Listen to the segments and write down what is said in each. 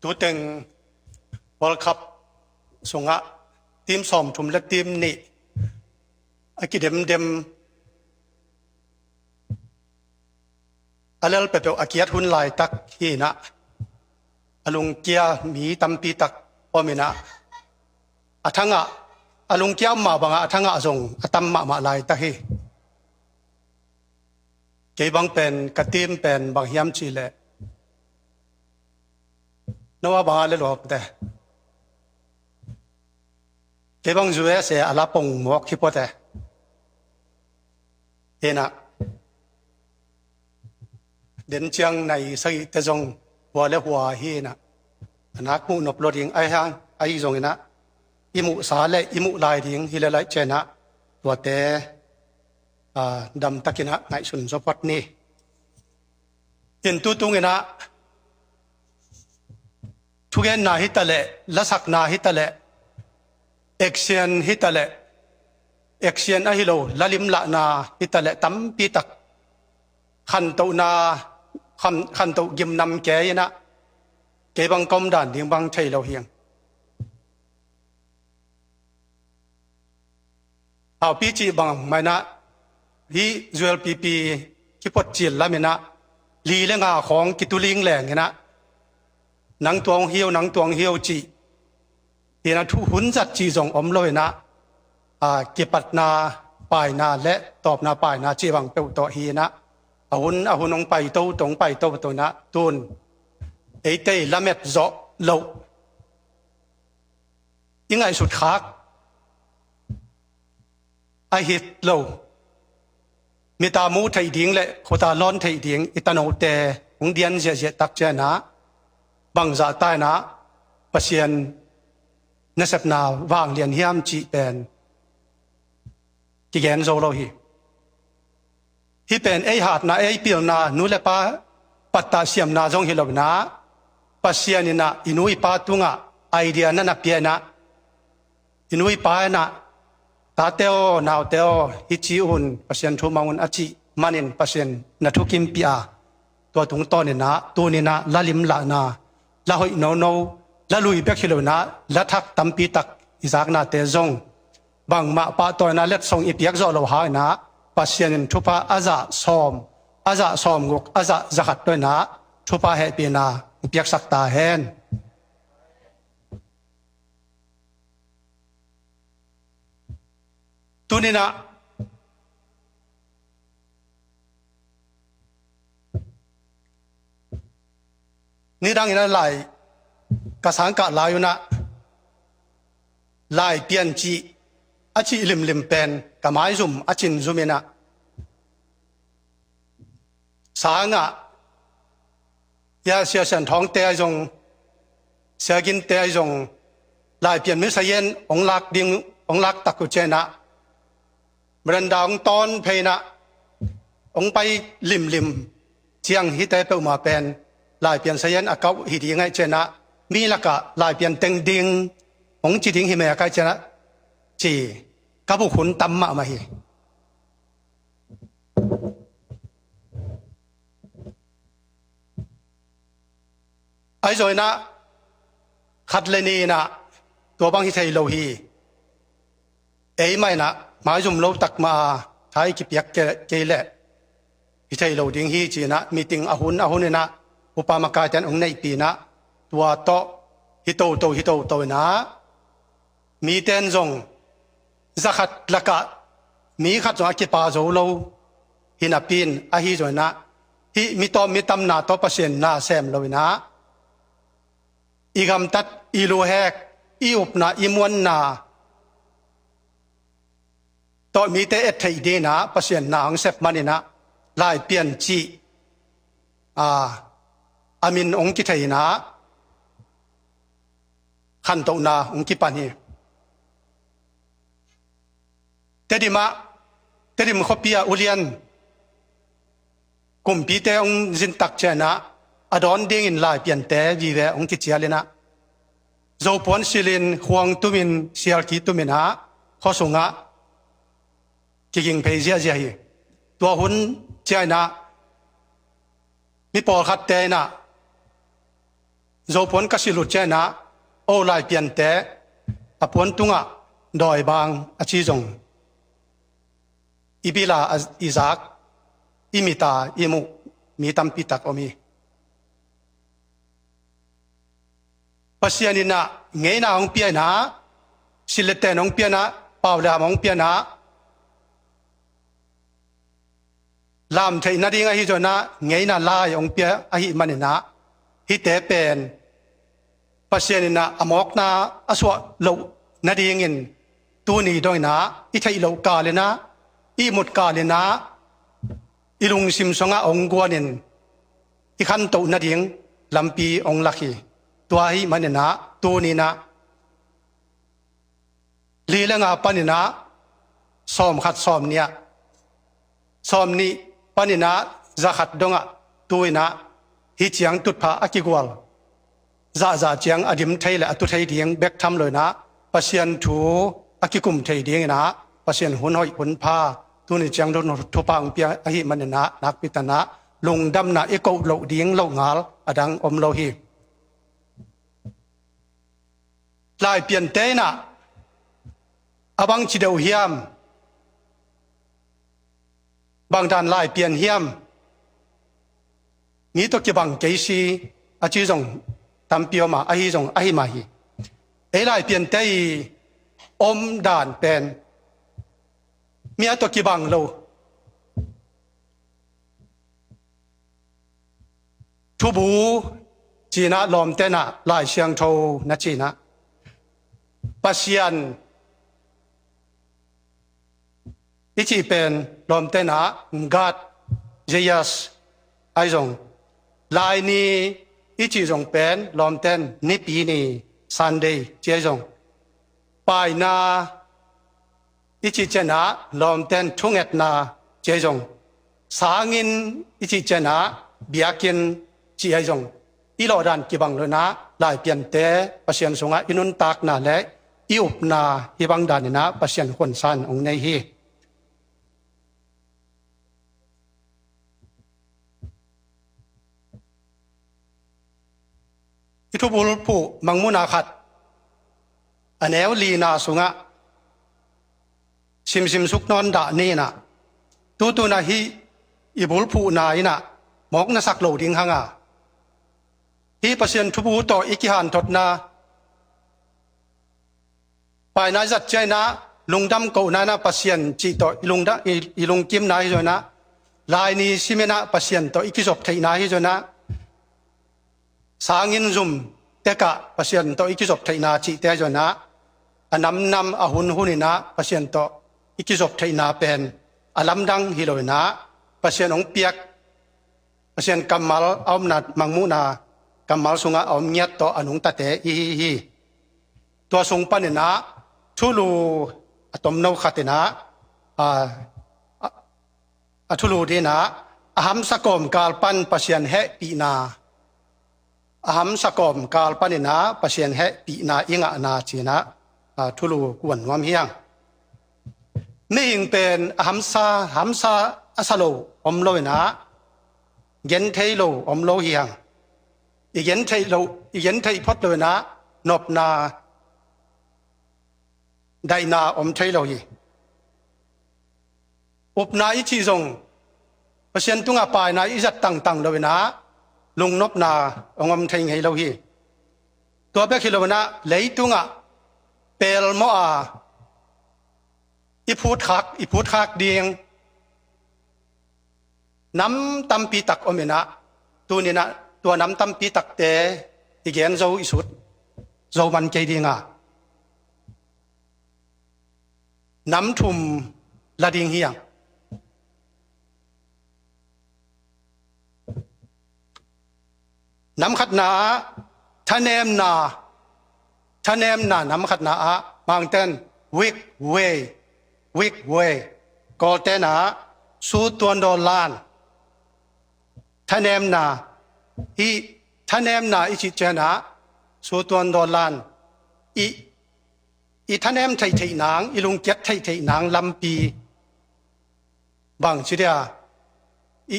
tu teng World Cup songa team som thum la team ni akidem dem alal peto akiat hun lai tak hi na alung kia mi tampi tak omina athanga alung kia ma banga athanga zong atam ma lai ta hi ke bang pen katim pen bang hiam chi le nawa ba le lok te ke bang zue se ala pong mok hi pote ena den chiang nai sai te jong wa le hwa hi na anak mu nop lo ding ai hang ai jong ina imu sa le imu lai ding hi le lai chena to te dam takina ngai sun sopot ni in tu tung ina thugen na hitale lasak na hitale action hitale action a hilo lalim la na hitale tam pi tak khan to na khan to gim nam ke ina ke bang kom dan ding bang thai lo hiangเอาปีจีบางไม่นะที่จวลปีที่ปดจีนละไม่นะลีเรื่องของกิตุลิงแหล่งนะหนังตัวเหี่ยวหนังตัวเหี่ยวจีเห็นนะทุหุนจัดจีจงอมเลยนะเก็บปัดนาปลายนาและตอบนาปลายนาจีบังเปิวต่อฮีนะเอาหุนองไปโตตรงไปโตตัวนะตุนไอเตยละเม็ดเจาะเหลายังไงสุดคักไอฮิตโลมีตามูไทยดิ้งและโคตาล้อนไทยดิ้งอิตาโนเตหงเดียนเสียตักเจนะบังจะตายนะปัสยันนสับนาวางเลียนเฮียมจีเป็นกิเกนโซโลฮีเป็นไอหาดนะไอเปียวนานุเลปาปัตตาเสียมนาจงฮิโลนะปัสยันนะอินุยปาตุงะไอเดียนั่นนับเปียนะอินุยปานะตาเตโอนาวเตโอฮิจิอุนปัสยันทุมาอุนอจิมันินปัสยันนัทุกิมปีอาตัวตุงตอนนี่นะตัวนี่นะละลิมละนาละหอยโนโนละลุยเบกฮิโลนะละทักตัมปีตักอิจากนาเตจงบางมาปะตัวนะเล็ดส่งอีเปียกจอเราหายนะปัสยันทุพาอาซาซอมงกอาซาจักด้วยนะทุพาเฮปีนาเปียกสักตาเฮนตัวนี้นะนี่ดังนั้นลายกระสังกะลายอยู่นะลายเปลี่ยนจีอาชีลิมเป็นกะไม้ซุ่มอาชินซุ่มนะสางะยาเสียเส้นท้องเตยจงเสียกินเตยจงลายเปลี่ยนมิสเยนองลักดิงองลักตักกุเจนะบรันดาองตอนเพนะองไปลิมเชียงฮิเตเปมาเป็นลายเปลี่ยนเสียนอากาหิดีไงเจนะมีละกะลายเปลี่ยนเต็งดิงองจิดิงหิเมะไกเจนะจีกับบุขุนตัมมะมาฮีไอโซยนะขัดเลนีนะตัวบางฮิเทโลฮีเอไม่นะหมายจุ่มโลตักมาใช้กิบยักเกลเลฮิเทโลดิงฮีจีนะมีติงอาหุนนี่นะอุปามากาจันองในปีนะตัวโตฮิโตนะมีเตนจงจะขัดละกะมีขัดจงอากิปาโจโลฮินาปินอาฮิจอยนะฮิมีตอมีตำนาโตเปอร์เซ็นต์นาแซมโลนะอีกำตัดอีโลแฮกอีอุปนาอีมวนนาต่อมีแต่เอทไทยดีนะเปอร์เซ็นต์นาของเซฟมันนี่นะลายเปลี่ยนจีอามินองกิไทยนะขันโตนาองกิปานีเตดิมขบียอุเลียนกุมปีเตองจินตักเจนะอดอนเด้งอินลายเปลี่ยนแต่วีเวองกิเจียเลนะโจปอนซิลินห่วงตุมินเซียร์กีตุมินะข้อสงะกิงเพเซียเจียฮีตัวหุ่นเจียนะมีปอขัดเตนะ zo pon ka silut che na o lai pian te apon tunga doi bang achi jong ibila Isaac imita imu mi tampi tak omi pasianina ngeina ong piana silete nong piana paula mong piana lam thei na ding a hi jona ngeina lai ong pia a hi manina hi te pen pasianina amok na aswa lo na ding in tu ni doina i thei lo ka le na i mut ka le na ilung sim songa ong gwanin i khan to na ding lampi ong lakhi tua hi manina tu ni na li lenga panina som khat som nia som ni panina zakhat donga tuina hi chiang tut pha akigwal za chiang adim thaile atu thai ding bek tham loina pasian thu akikum thai ding na pasian hun hoi hun pha tuni chiang don thu pang pia a hi manina nak pitana lungdam na eko lo ding lo ngal adang om lo hi lai pian te na abang chi deu hiam bang dan lai pian hiam ni to ki bang ke si a chi jong tam pio ma a hi jong a hi ma hi e lai pian te om dan pen mia to ki bang lo thu bu chi na lom te na lai siang tho na chi na pasian ichi pen lom te na God Jesus ai jong lai ni ichi jong pen lom ten ni pi ni Sunday che jong pai na ichi chena lom ten thunget na che jong sangin ichi chena biakin chi ai jong i lo dan ki bang lo na lai pian te pasian sunga inun tak na le i up na hi bang dan na pasian khon san ong nei hi itu bul pu mangmuna khat anew li na sunga sim suk non da ni na tu na hi ibul pu na ina mok na sak lo ding hanga hi pasien thu bu to ikihan tot na pai na zat chai na lungdam ko na na pasien chi to ilung kim na hi jona lai ni simena pasien to ikizop thei na hi jona sangin zum teka pasien to ikizop thei na chi te jona anam ahun hunina pasien to ikizop thei na pen alam dang hiloina pasien ong piak pasien kamal omnat mangmuna kamal sunga om nyat to anung tate hi to sung panina thulu atom no khatina a thulu dina aham sakom kalpan pasien he pina aham sakom kalpanina pasien he pina inga na china thulu kwan wam hiang ning pen hamsa asalo omloina gen thailo omlo hiang igen thai phot loina nop na daina om thailo hi upna i chi jong pasien tunga pai na izat tang loina lung nop na ongom thai ngei lo hi to be khilona leitunga pel mo a i phut khak ding nam tam pi tak omena tu ni naตัวน้ำตั้มปีตักเตอีเกนโจอิสุดโจมันใจดีงาน้ำทุ่มละดิงเฮียงน้ำขัดนาทะเนมนาน้ำขัดนาบางเต้นวิกเวก็เต้นสู้ตัวโดนลานทะเนมนาอีท่านแอมนาอิจิเจนะสูตวนดอลลานอีท่านแอมไทยนางอีลุงเจ็ดไทยนางลำปีบางชิเดีย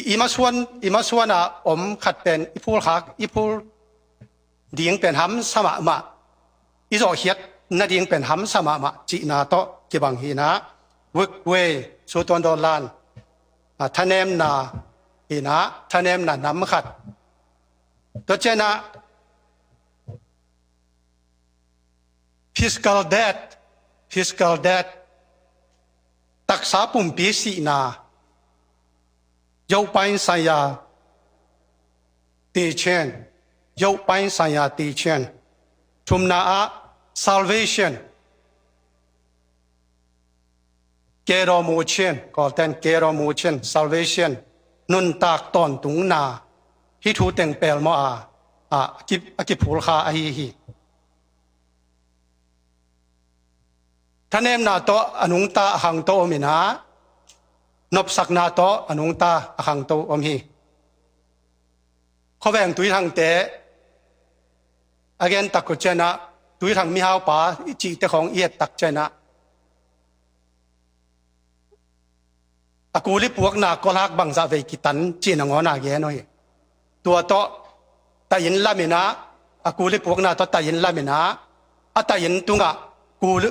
อีมาส่วนอมขัดเป็นอีพูลหักอีพูล ดิงเป็นหำสมะมะอิโซเฮียดนาดิงเป็นหำสมะมะจีนาโตกิบังฮีนะวึกเวสุตอนดอลานทะเนมนาฮีนะทะเนมนานำขัดตัวเจนะ fiscal debt ตักษาปุ่มปีสีนาโยไปสัญญาตีเชนโยไปสัญญาตีเชนทุมนา salvation เกรอมูเชนก็แทนเกรอมูเชน salvation นุนตากตอนตุงนาฮิทูเต็งเปลมกิพูลคาอหิฮิท่านเอ็มนาโตอนุงตาหังโตอมินานบสักนาโตอนุงตาหังโตอมฮีข้อแบ่งตุยทางเตะagain ตักกุเจนะตุยทางมีฮาวป่าจีเตของเอียดตักเจนะอากูลิปวกนากอลักบังซาเวกิตันจีนงอนาเกน้อยตัวโตตายินลามินาอากูลิปวกนาโตตายินลามินาอัตายินตุงะกูล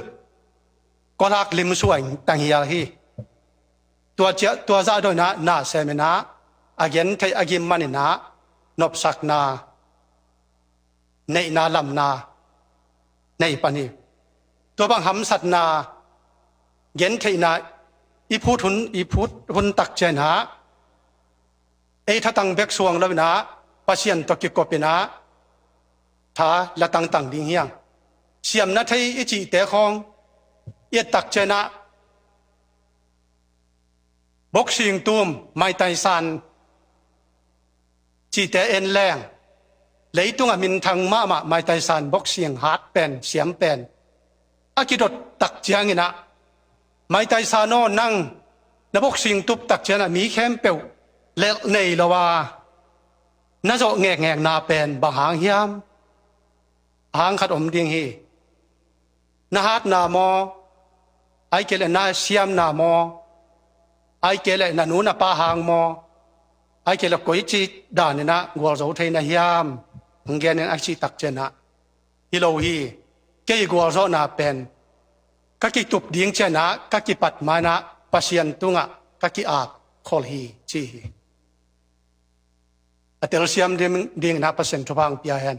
ก็ลักลิมสวยตังเฮียฮีตัวซาโดยนาเซมินาอาเกนไทอากิมมันนานบสักนาในนาลำนาในปานีตัวบางหำสัตนาเย็นไทนาอีพูดหุนตักเจนะถ้าตั้งเบกสวงแล้วนะปัศยันตกิกบนะท้าละตั้งดิ่งเฮียงเสียมนาไทยจีเตะของเอียตักเจนะบกสิงตุมไม่ไตสันจีเตเอ็นแรงเลยตุงมินทางมาไม่ไตสันบกเสียงฮาร์ดเป็นเสียมเป็นอากิดตักเจียงนะไม่ไตสันโนนั่งนบกสิงตุบตักเจนะมีเข้มเปียวเล็กในละว่าน่าจะแงกนาเป็นบางหางเฮียมหางขัดอมดิ่งฮีนาฮัดนามอไอเกลนาเสียมนามอไอเกลนานูนาปาหางมอไอเกลกุยจีดานนะกัวโจเทนะเฮียมมึงแกนไอจีตักเจนะฮิโลฮีเกยกัวโจนาเป็นกักิตุบดิ่งเจนะกักิปัดมานะปัศยันตุงะกักิอาบคอลฮีจีอัตลเซียมดิ่งนะเปอร์เซ็นต์ทุบางพิอาเฮน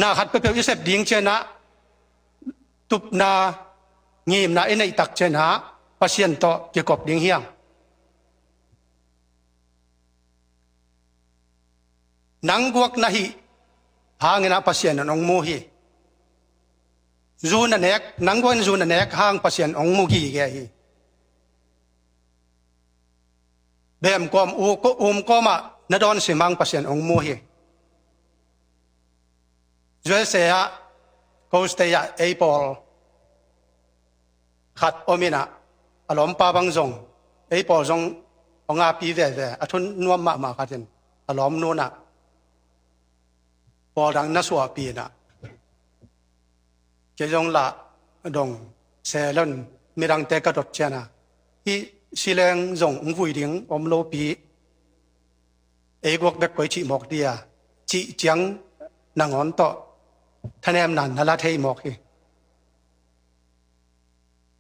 นาขัดไปเปียวอิเซบดิ่งเจนะตุบนางีมนาเอเนตักเจนะปัศยันโตเกี่ยวกับดิ่งเฮียงนังกวกนาฮีหางนะปัศยันองมูฮีจูนันเอกนังกวนจูนันเอกหางปัศยันองมูกีแกฮีเบมกอมก็มาณดอนสิมังปัศยันองมูฮีจวยเสียก็สเตียเอปอลขัดอมินะอารมณ์ปาบังจงเอปอลจงองอาปีเวอทุนนวมมาขัดอารมณ์นู้นพอดังนัสวาปีนะเจจงละดงเซลนมีดังเตกระดดเจนะที่สิเลงจงหุ่ยดิ้งอมโลปีกวกเบกไกจิหมอกเดียจิจังนางอนโตท่านแอมนันนละเทยหมอกฮี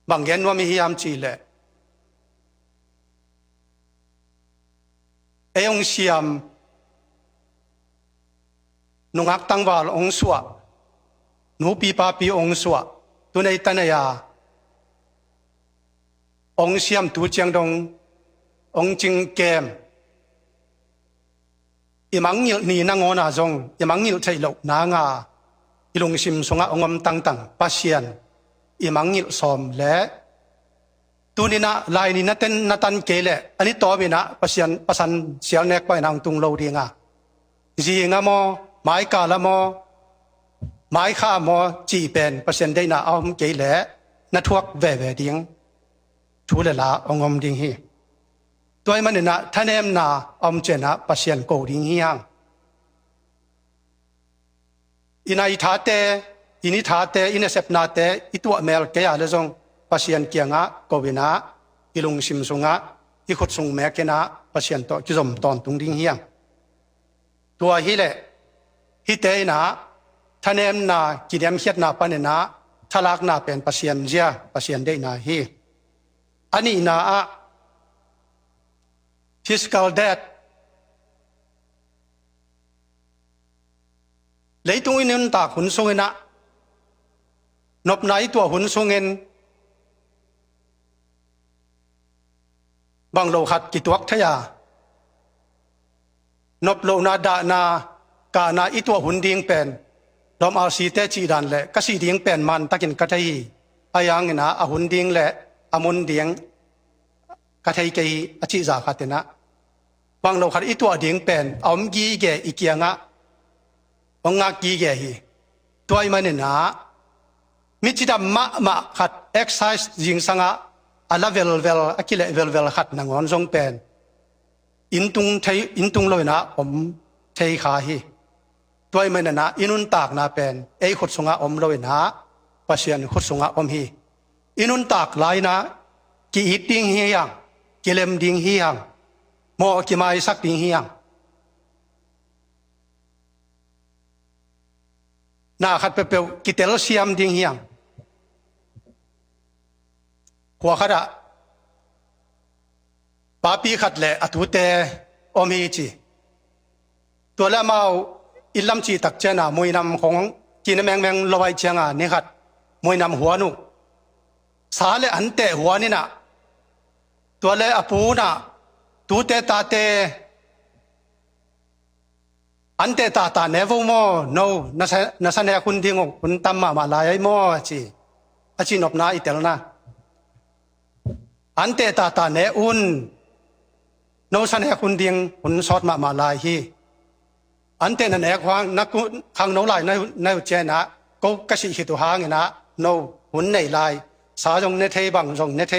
บางเย็นว่ามีฮิยามจีเลองเสียมนุงักตั้งวาลองสวะนูปีปาปีองสวะตัวในตันยาองเสียมตูเจียงดงองจิงเกมอิมังยิลนีนางอนาจงอิมังยิลไทยโลนางาอิลงชิมสงะองมตั้งปัศยันอิมังยิลสอมและตัวนี้นะลายนี้นะเต้นนัตันเกลอันนี้ตัวมีนะปัศยันปัสันเสียงเนกไปนางตุงโลดีงาจีงามอไม้กาละมอไม้ข้ามอจีเป็นปัศยันได้นะเอาเกลนัทวกเวดิ้งทูเลละองมดิ้งฮีตัวมันเนี่ยนะท่านเอ็มนาอมเจนะปัศยันโกดิ้งฮียังอินาอิทาเตอินิทาเตอินเซปนาเตอิตัวเมลเกียเลจงปัศยันเกียงะโกวินะอิลุงซิมซุงะอิขุดซุงเมกนะปัศยันโตกิจมตอนตุงดิ้งฮียังตัวฮีเล hi te na thanem na kidem hiat na panena thalak na pen pasien zia pasien de na hi ani na a physical death leitung inun ta hun songena nop nai tua hun songen bang lo khat ki tuak thaya nop lo na da na ka na I tua hun ding pen dom al si te chi dan le ka si ding pen man takin ka thai ayang na a hun ding le amun ding ka thai ke a chi za khatena bang lo khat I tua ding pen om gi ge ikianga ong nga gi ge hi toy man na mi chi da ma khat exercise jing sanga a level akile level khat na ngon jong pen in tung loi na om thei kha hi toy man na inun tak na pen ei khut sunga om loi na pasien khut sunga om hi inun tak lai na ki eating hi yang kilem ding hi yang mo ki mai sak ding hi yang na khat pe pe ki tel siam ding hi yang kwa khada pa pi khat le atute om hi chiตัวละมาอิลลัมจีตักเจนะมวยนำของกินแมงลอยเชียงนี่ขัดมวยนำหัวนุสาเลอันเตะหัวนี่นะตัวละอปูนะตูเตตาเตอันเตตาเนวโมโนนัสเนคุณดิงคุณตัมมาลายโมจีอาจีนบนาอิเตลนะอันเตตาเนอุนโนสันเนคุณดิงคุณสอดมาลายฮีอันเตนันเอกวางนักขังโนลายในเจนะก็กระสิหิตุหางนะโนหุ่นในลายสาจงเนเทบังจงเนเท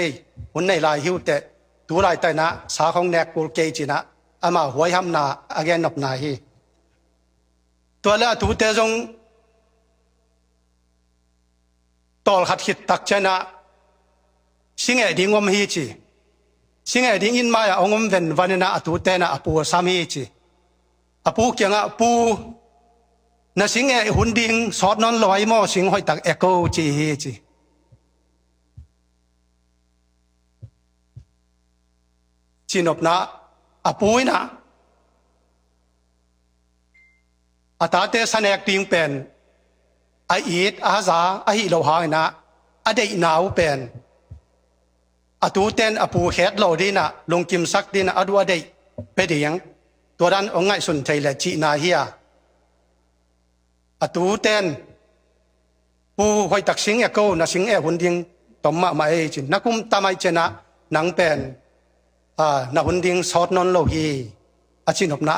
หุ่นในลายหิวเตดูลายแต่นะสาของแนกกูเกจินะอามาหัวหำนาอเกนนบนาฮีตัวละตูเตจงตอลขัดขิดตักเจนะสิงเอดิงอมฮีจีสิงเอดิงอินมายองอมเวนวันนะตูเตนะอปูสามีจีอปูเกียงอปูนะสิงเอหุ่นดิงสอดนอนลอยมอสิงหอยตักเอโกจีฮีจีจีนบนะอปูนะอาตาเตสันเอกดิงเป็นไออีดอาซาไอฮิโลหายนะอเดนาวเป็นอตูเตนอปูเฮ็ดโลดีนะลงกิมซักดีนะอดูอเดเปดียงตัวนั้นองไงสนใจและจีนาเฮียอตูเตนปูหอยตักสิงเอโกนะสิงเอหุ่นดิงตอมมาเอจินักกุมตามไอเจนะนังเป็นนักหุ่นดิงสอดนอนโลฮีอาจินบนะ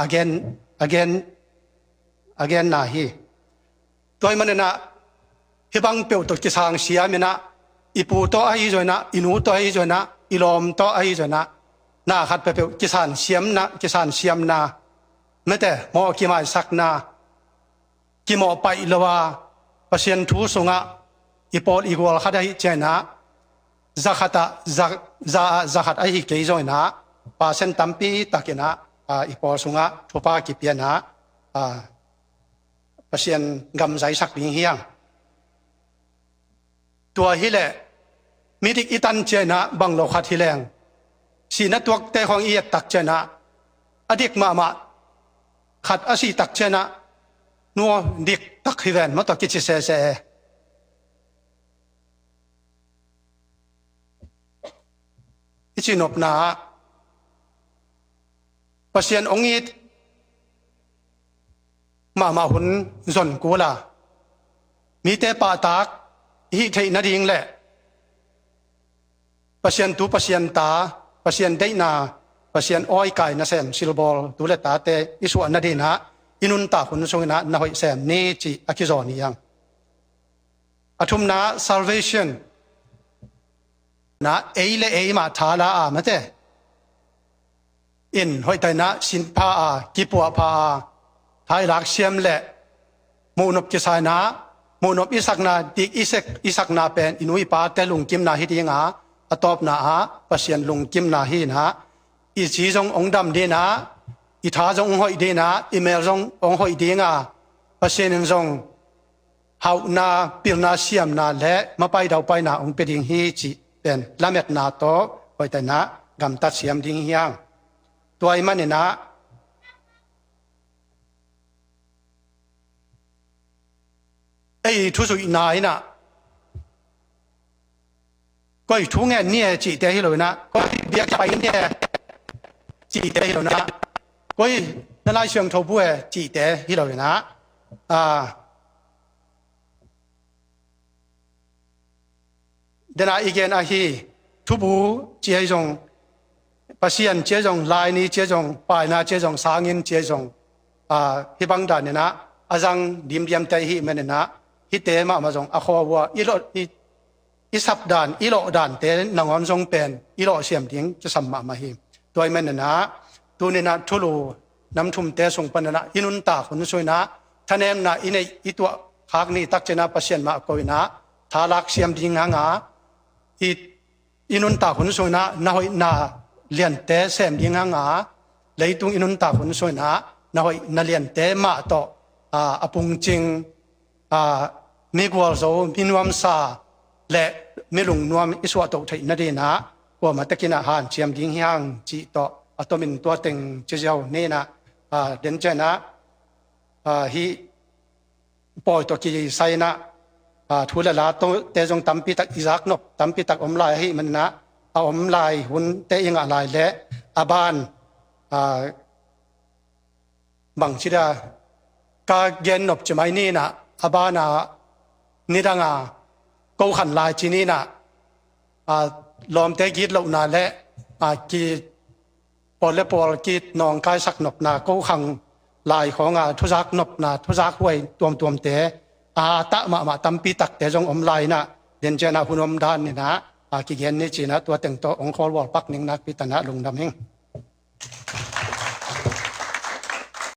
again na hi toy manena hibang pe to ki sang sia mena ipu to ai joina inu to ai joina ilom to ai joina na khat pe kisan siam na mete mo ki mai sak na ki mo pai lawa pasien thu sunga ipol igol khadai chena zakhat ai ke joina pasen tampi takena ipol sunga thopa ki piana pasien gam zai sak ding hiang tua hi le midik itan chena banglo khat hileng sina tuak te khong i tak chena adik ma khat asi tak chena no dik tak hiven ma to kichi se ichinop na pasien ongitมาหุ่นจนกูล่ะมีแต่ปาตากฮิเทนดิ่งแหละปัศยันตุปัศยันตาปัศยันได้นาปัศยันอ้อยไก่นะแซมซิลบอลตุเลตาเตอิสุอันนาดีนะอินุนตาหุ่นทรงนะนาหอยแซมเนจิอากิจอนี่ยังอธุมนะ salvation นะเอเลเอมาทาลามาเตอินหอยไตนะสินพากิปัวพาไทยรักเชียมแหละมูนบกิสายนะมูนบอิสักนาดิกอิสักนาเป็นอินุยปาแต่ลุงกิมนาฮิดีงาอตอบนาปัศยันลุงกิมนาฮินะอิจีจงองดำดีนะอิทาจงองหอยดีนะอิเมลจงองหอยดีงา ประเสนิงจงเฮานาปิลนาเสียมนาและมาไปดาวไปนาองเปดิงฮีจิเป็นละเม็ดนาโตไว้แต่นะกำตัดเสียมดิงเฮียงตัวไอ้มันเนี่ยนะไอ้ทุสุนายนะก็อีทุงเงี้ยเนี่ยจีเตฮิโลนะก็เบียกไปเนี่ยจีเตฮิโลนะก็อีนั่นไล่เชียงทบัวจีเตฮิโลนะเดน่าอีกอย่างฮีทุบูเจ้าจงปัสยันเจ้าจงลายนี้เจ้าจงปลายนาเจ้าจงสางินเจ้าจงฮิบังดานเนี่ยนะอาจังดิมเดียมใจฮีมันเนี่ยนะฮิเตมามาจงอควาวัวอีสับดานอีโลดานเตนงอนจงเป็นอีโลเสียมดิ้งจะสัมมามาฮีตัวมันเนี่ยนะตัวเนี่ยนะทุลูน้ำทุ่มเตส่งปนนะอินุนตาคนสวยนะท่านเอ็มนะอินในตัวขากนี้ตักเจนะปัสยันมาโกยนะทาลักเสียมดิ้งงาอินุนตาคนสวยนะนาหอยนาเลียนเตเสียมดิ้งงาเลยตุงอินุนตาคนสวยนะนาหอยนาเลียนเตมาโตอปุงจิงมีกวลโซมีนวมซาและมีลุงนวมอิสวาโตไทยนาดีนะว่ามาตะกินอาหารเสียมดิ้งเฮียงจีโตอัตมินตัวเต็งเจ้าเนี่ยนะเดินเจนะฮีปอยตัวกี่ไซนะทุลลาโตเตจงตัมปิตักอิซักนบตัมปิตักอมลายให้มันนะเอาอมลายหุ่นเตยังอะไรและอาบานบังชิดากาเกนนบจะไม่นี่นะอาบานานิดังกูขันลายจีนี่นะลอมเตกิดเหล่านาและกีปอลและปอลกีดนองกายสักนบนากูขังลายของทุจักนบนาทุจักหวยตัวเตตะมาตัมปีตักแต่จงอมลายนะเดินเจนะหุ่นอมดานนี่นะกิเกนนี่จีนะตัวแต่งตัวองค์คอลวอลปักหนึ่งนักพิตนะลงดำเอง